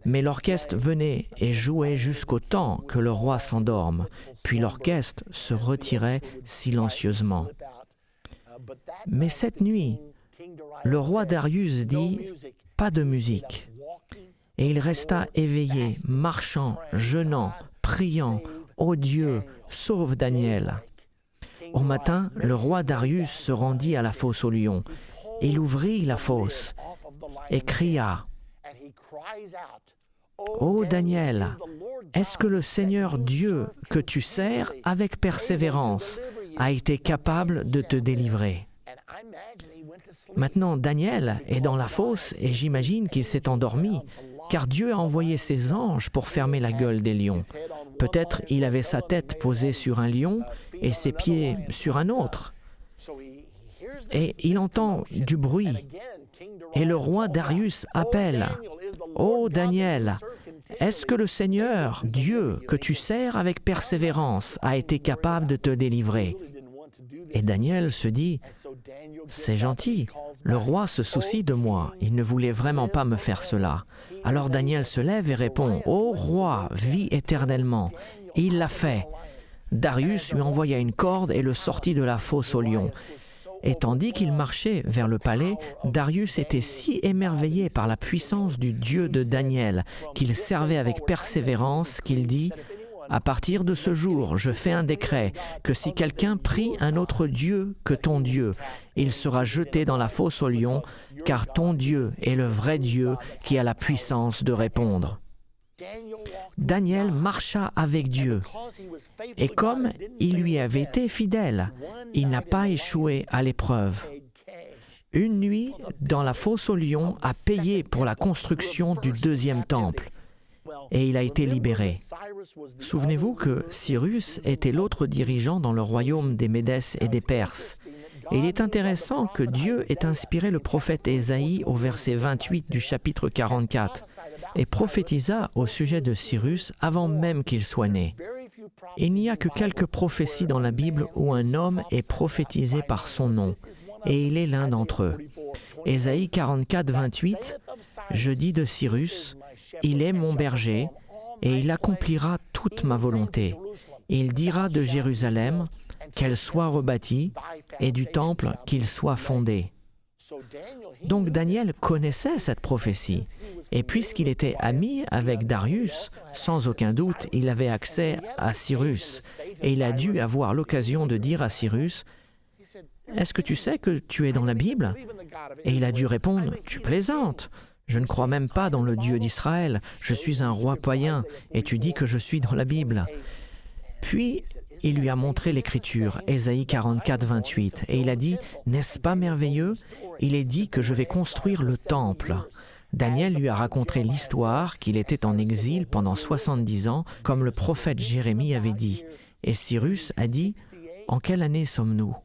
mais l'orchestre venait et jouait jusqu'au temps que le roi s'endorme, puis l'orchestre se retirait silencieusement. Mais cette nuit, le roi Darius dit « pas de musique ». Et il resta éveillé, marchant, jeûnant, priant « Ô Dieu, sauve Daniel ». Au matin, le roi Darius se rendit à la fosse aux lions. Il ouvrit la fosse et cria « Ô Daniel, est-ce que le Seigneur Dieu que tu sers avec persévérance a été capable de te délivrer ?» Maintenant, Daniel est dans la fosse et j'imagine qu'il s'est endormi, car Dieu a envoyé ses anges pour fermer la gueule des lions. Peut-être il avait sa tête posée sur un lion et ses pieds sur un autre. Et il entend du bruit. Et le roi Darius appelle « Ô Daniel, est-ce que le Seigneur, Dieu que tu sers avec persévérance, a été capable de te délivrer ?» Et Daniel se dit « C'est gentil, le roi se soucie de moi, il ne voulait vraiment pas me faire cela. » Alors Daniel se lève et répond « Ô roi, vis éternellement. » Et il l'a fait. Darius lui envoya une corde et le sortit de la fosse aux lions. Et tandis qu'il marchait vers le palais, Darius était si émerveillé par la puissance du Dieu de Daniel qu'il servait avec persévérance qu'il dit « À partir de ce jour, je fais un décret que si quelqu'un prie un autre Dieu que ton Dieu, il sera jeté dans la fosse aux lions, car ton Dieu est le vrai Dieu qui a la puissance de répondre. Daniel marcha avec Dieu, et comme il lui avait été fidèle, il n'a pas échoué à l'épreuve. Une nuit, dans la fosse aux lions, a payé pour la construction du deuxième temple, et il a été libéré. Souvenez-vous que Cyrus était l'autre dirigeant dans le royaume des Médès et des Perses. Et il est intéressant que Dieu ait inspiré le prophète Ésaïe au verset 28 du chapitre 44 et prophétisa au sujet de Cyrus avant même qu'il soit né. Il n'y a que quelques prophéties dans la Bible où un homme est prophétisé par son nom, et il est l'un d'entre eux. Ésaïe 44, 28, « Je dis de Cyrus, il est mon berger, et il accomplira toute ma volonté. Il dira de Jérusalem qu'elle soit rebâtie, et du temple qu'il soit fondé. » Donc Daniel connaissait cette prophétie, et puisqu'il était ami avec Darius, sans aucun doute, il avait accès à Cyrus, et il a dû avoir l'occasion de dire à Cyrus, « Est-ce que tu sais que tu es dans la Bible ?» Et il a dû répondre, « Tu plaisantes, je ne crois même pas dans le Dieu d'Israël, je suis un roi païen, et tu dis que je suis dans la Bible. » Puis, il lui a montré l'Écriture, Ésaïe 44, 28, et il a dit, « N'est-ce pas merveilleux? Il est dit que je vais construire le temple. » Daniel lui a raconté l'histoire qu'il était en exil pendant 70 ans, comme le prophète Jérémie avait dit. Et Cyrus a dit, « En quelle année sommes-nous »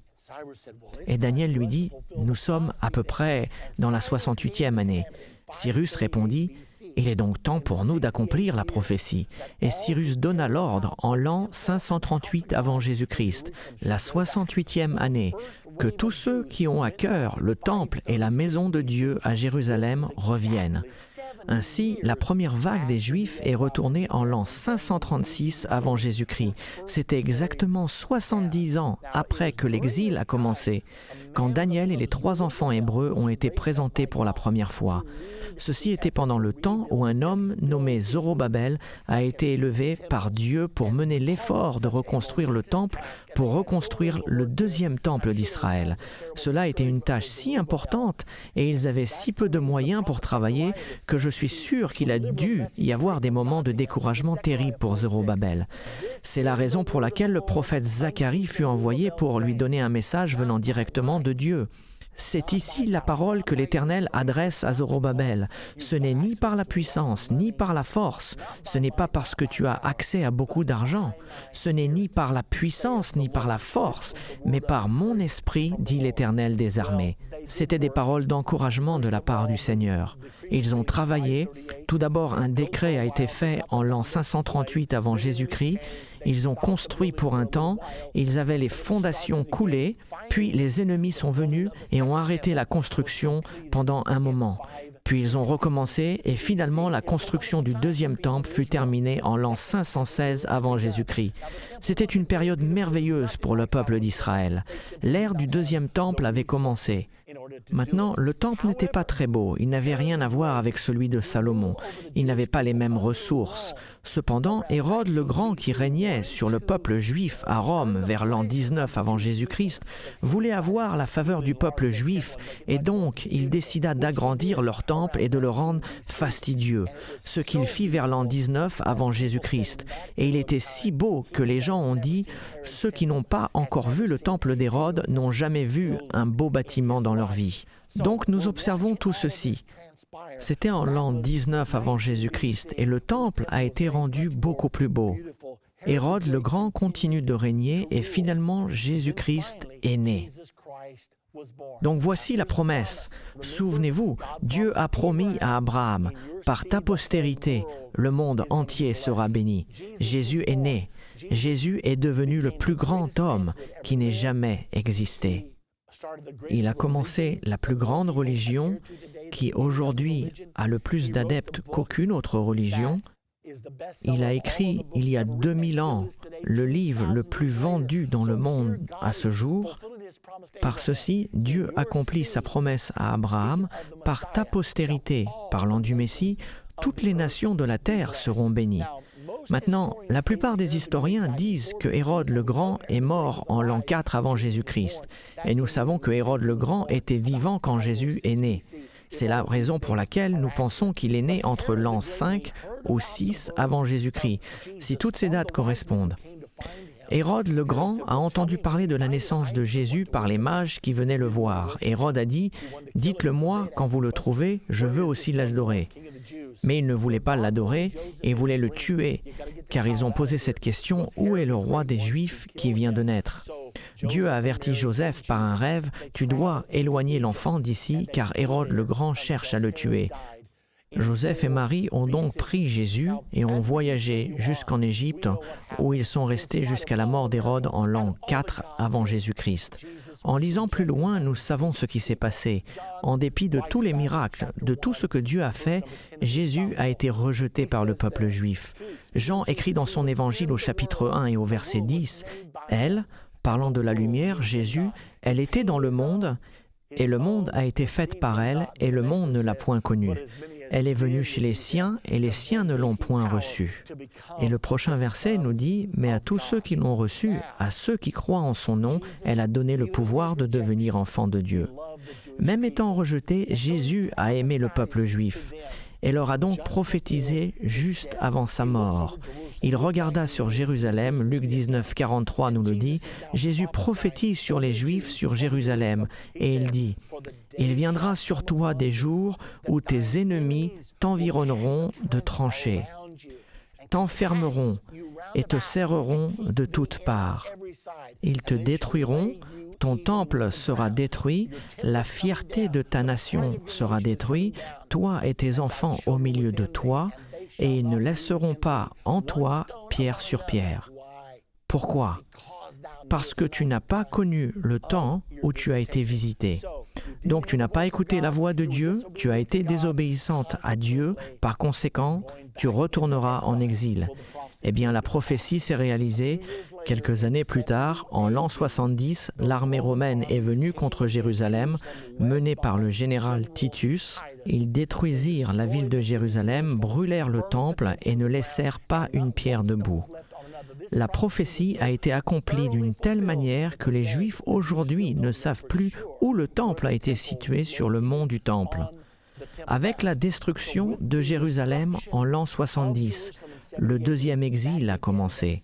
Et Daniel lui dit, « Nous sommes à peu près dans la 68e année. » Cyrus répondit, « Il est donc temps pour nous d'accomplir la prophétie. » Et Cyrus donna l'ordre en l'an 538 avant Jésus-Christ, la 68e année, que tous ceux qui ont à cœur le temple et la maison de Dieu à Jérusalem reviennent. Ainsi, la première vague des Juifs est retournée en l'an 536 avant Jésus-Christ. C'était exactement 70 ans après que l'exil a commencé, quand Daniel et les 3 enfants hébreux ont été présentés pour la première fois. Ceci était pendant le temps où un homme nommé Zorobabel a été élevé par Dieu pour mener l'effort de reconstruire le temple, pour reconstruire le deuxième temple d'Israël. Cela était une tâche si importante et ils avaient si peu de moyens pour travailler que je suis sûr qu'il a dû y avoir des moments de découragement terribles pour Zorobabel. C'est la raison pour laquelle le prophète Zacharie fut envoyé pour lui donner un message venant directement de Dieu. C'est ici la parole que l'Éternel adresse à Zorobabel. Ce n'est ni par la puissance, ni par la force. Ce n'est pas parce que tu as accès à beaucoup d'argent. Ce n'est ni par la puissance, ni par la force, mais par mon esprit, dit l'Éternel des armées. C'étaient des paroles d'encouragement de la part du Seigneur. Ils ont travaillé. Tout d'abord, un décret a été fait en l'an 538 avant Jésus-Christ. Ils ont construit pour un temps, ils avaient les fondations coulées, puis les ennemis sont venus et ont arrêté la construction pendant un moment. Puis ils ont recommencé et finalement la construction du deuxième temple fut terminée en l'an 516 avant Jésus-Christ. C'était une période merveilleuse pour le peuple d'Israël. L'ère du deuxième temple avait commencé. Maintenant, le temple n'était pas très beau, il n'avait rien à voir avec celui de Salomon, il n'avait pas les mêmes ressources. Cependant, Hérode le Grand, qui régnait sur le peuple juif à Rome vers l'an 19 avant Jésus-Christ, voulait avoir la faveur du peuple juif et donc il décida d'agrandir leur temple et de le rendre fastidieux, ce qu'il fit vers l'an 19 avant Jésus-Christ. Et il était si beau que les gens ont dit « Ceux qui n'ont pas encore vu le temple d'Hérode n'ont jamais vu un beau bâtiment dans leur vie. » Donc nous observons tout ceci. C'était en l'an 19 avant Jésus-Christ et le temple a été rendu beaucoup plus beau. Hérode le Grand continue de régner et finalement Jésus-Christ est né. Donc voici la promesse. Souvenez-vous, Dieu a promis à Abraham, par ta postérité, le monde entier sera béni. Jésus est né. Jésus est devenu le plus grand homme qui n'ait jamais existé. Il a commencé la plus grande religion qui aujourd'hui a le plus d'adeptes qu'aucune autre religion. Il a écrit il y a 2000 ans le livre le plus vendu dans le monde à ce jour. Par ceci, Dieu accomplit sa promesse à Abraham. Par ta postérité, parlant du Messie, toutes les nations de la terre seront bénies. Maintenant, la plupart des historiens disent que Hérode le Grand est mort en l'an 4 avant Jésus-Christ. Et nous savons que Hérode le Grand était vivant quand Jésus est né. C'est la raison pour laquelle nous pensons qu'il est né entre l'an 5 ou 6 avant Jésus-Christ, si toutes ces dates correspondent. Hérode le Grand a entendu parler de la naissance de Jésus par les mages qui venaient le voir. Hérode a dit « Dites-le-moi, quand vous le trouvez, je veux aussi l'adorer ». Mais ils ne voulaient pas l'adorer et voulaient le tuer, car ils ont posé cette question « Où est le roi des Juifs qui vient de naître ?» Dieu a averti Joseph par un rêve « Tu dois éloigner l'enfant d'ici, car Hérode le Grand cherche à le tuer ». Joseph et Marie ont donc pris Jésus et ont voyagé jusqu'en Égypte, où ils sont restés jusqu'à la mort d'Hérode en l'an 4 avant Jésus-Christ. En lisant plus loin, nous savons ce qui s'est passé. En dépit de tous les miracles, de tout ce que Dieu a fait, Jésus a été rejeté par le peuple juif. Jean écrit dans son évangile au chapitre 1 et au verset 10, « Elle, parlant de la lumière, Jésus, elle était dans le monde, et le monde a été fait par elle, et le monde ne l'a point connue. Elle est venue chez les siens, et les siens ne l'ont point reçue. » Et le prochain verset nous dit « Mais à tous ceux qui l'ont reçue, à ceux qui croient en son nom, elle a donné le pouvoir de devenir enfants de Dieu. » Même étant rejeté, Jésus a aimé le peuple juif et leur a donc prophétisé juste avant sa mort. Il regarda sur Jérusalem, Luc 19, 43 nous le dit, Jésus prophétise sur les Juifs, sur Jérusalem, et il dit « Il viendra sur toi des jours où tes ennemis t'environneront de tranchées, t'enfermeront et te serreront de toutes parts. Ils te détruiront, ton temple sera détruit, la fierté de ta nation sera détruite, toi et tes enfants au milieu de toi, et ils ne laisseront pas en toi pierre sur pierre. » Pourquoi ? Parce que tu n'as pas connu le temps où tu as été visité. Donc tu n'as pas écouté la voix de Dieu, tu as été désobéissante à Dieu, par conséquent, tu retourneras en exil. Eh bien, la prophétie s'est réalisée. Quelques années plus tard, en l'an 70, l'armée romaine est venue contre Jérusalem, menée par le général Titus. Ils détruisirent la ville de Jérusalem, brûlèrent le temple et ne laissèrent pas une pierre debout. La prophétie a été accomplie d'une telle manière que les Juifs aujourd'hui ne savent plus où le temple a été situé sur le mont du temple. Avec la destruction de Jérusalem en l'an 70, le deuxième exil a commencé.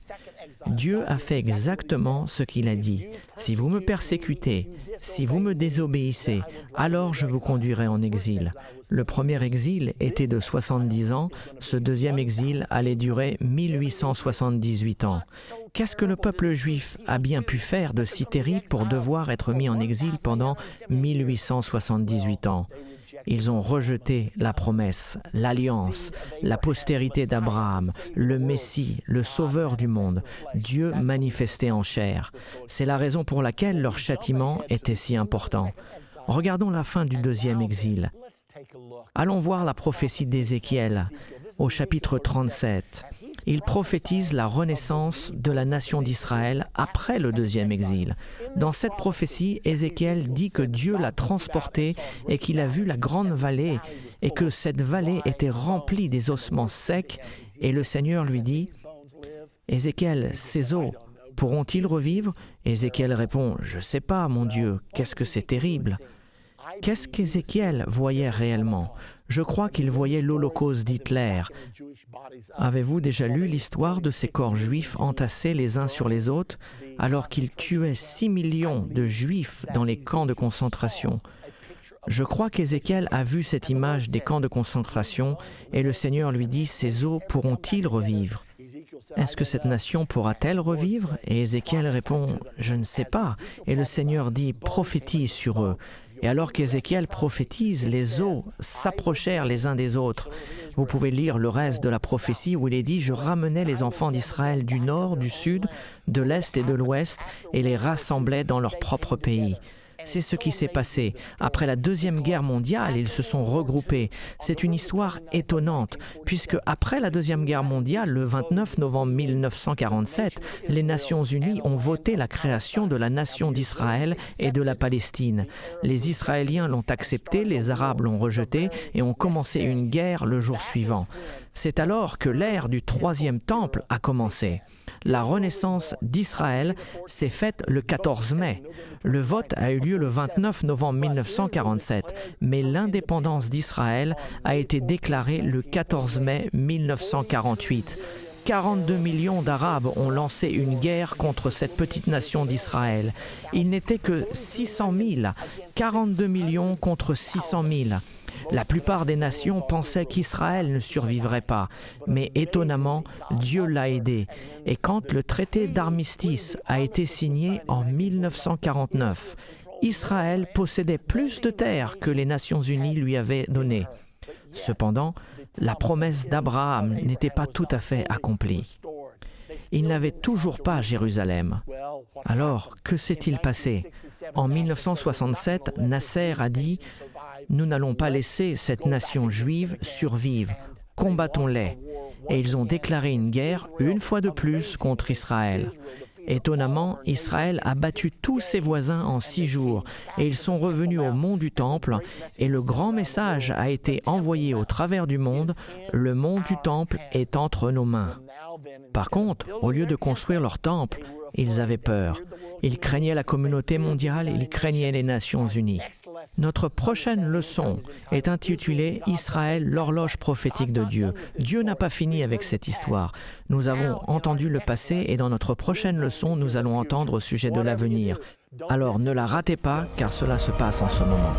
Dieu a fait exactement ce qu'il a dit. Si vous me persécutez, si vous me désobéissez, alors je vous conduirai en exil. Le premier exil était de 70 ans, ce deuxième exil allait durer 1878 ans. Qu'est-ce que le peuple juif a bien pu faire de si terrible pour devoir être mis en exil pendant 1878 ans ? Ils ont rejeté la promesse, l'alliance, la postérité d'Abraham, le Messie, le Sauveur du monde, Dieu manifesté en chair. C'est la raison pour laquelle leur châtiment était si important. Regardons la fin du deuxième exil. Allons voir la prophétie d'Ézéchiel au chapitre 37. Il prophétise la renaissance de la nation d'Israël après le deuxième exil. Dans cette prophétie, Ézéchiel dit que Dieu l'a transporté et qu'il a vu la grande vallée et que cette vallée était remplie des ossements secs. Et le Seigneur lui dit « Ézéchiel, ces os, pourront-ils revivre ?» Ézéchiel répond « Je ne sais pas, mon Dieu, qu'est-ce que c'est terrible ?» Qu'est-ce qu'Ézéchiel voyait réellement ? Je crois qu'il voyait l'Holocauste d'Hitler. Avez-vous déjà lu l'histoire de ces corps juifs entassés les uns sur les autres alors qu'il tuait 6 millions de juifs dans les camps de concentration ? Je crois qu'Ézéchiel a vu cette image des camps de concentration et le Seigneur lui dit « Ces os pourront-ils revivre ?» Est-ce que cette nation pourra-t-elle revivre ? Et Ézéchiel répond « Je ne sais pas. » Et le Seigneur dit « Prophétise sur eux. » Et alors qu'Ézéchiel prophétise, les os s'approchèrent les uns des autres. Vous pouvez lire le reste de la prophétie où il est dit « Je ramenai les enfants d'Israël du nord, du sud, de l'est et de l'ouest, et les rassemblai dans leur propre pays. » C'est ce qui s'est passé. Après la Deuxième Guerre mondiale, ils se sont regroupés. C'est une histoire étonnante, puisque après la Deuxième Guerre mondiale, le 29 novembre 1947, les Nations Unies ont voté la création de la nation d'Israël et de la Palestine. Les Israéliens l'ont accepté, les Arabes l'ont rejeté et ont commencé une guerre le jour suivant. C'est alors que l'ère du troisième temple a commencé. La renaissance d'Israël s'est faite le 14 mai. Le vote a eu lieu le 29 novembre 1947, mais l'indépendance d'Israël a été déclarée le 14 mai 1948. 42 millions d'Arabes ont lancé une guerre contre cette petite nation d'Israël. Il n'était que 600 000, 42 millions contre 600 000. La plupart des nations pensaient qu'Israël ne survivrait pas, mais étonnamment, Dieu l'a aidé. Et quand le traité d'armistice a été signé en 1949, Israël possédait plus de terres que les Nations unies lui avaient données. Cependant, la promesse d'Abraham n'était pas tout à fait accomplie. Il n'avait toujours pas Jérusalem. Alors, que s'est-il passé? En 1967, Nasser a dit « Nous n'allons pas laisser cette nation juive survivre. Combattons-les. » Et ils ont déclaré une guerre, une fois de plus, contre Israël. Étonnamment, Israël a battu tous ses voisins en 6 jours et ils sont revenus au mont du Temple et le grand message a été envoyé au travers du monde, le mont du Temple est entre nos mains. Par contre, au lieu de construire leur temple, ils avaient peur. Ils craignaient la communauté mondiale, ils craignaient les Nations unies. Notre prochaine leçon est intitulée « Israël, l'horloge prophétique de Dieu ». Dieu n'a pas fini avec cette histoire. Nous avons entendu le passé et dans notre prochaine leçon, nous allons entendre au sujet de l'avenir. Alors ne la ratez pas car cela se passe en ce moment.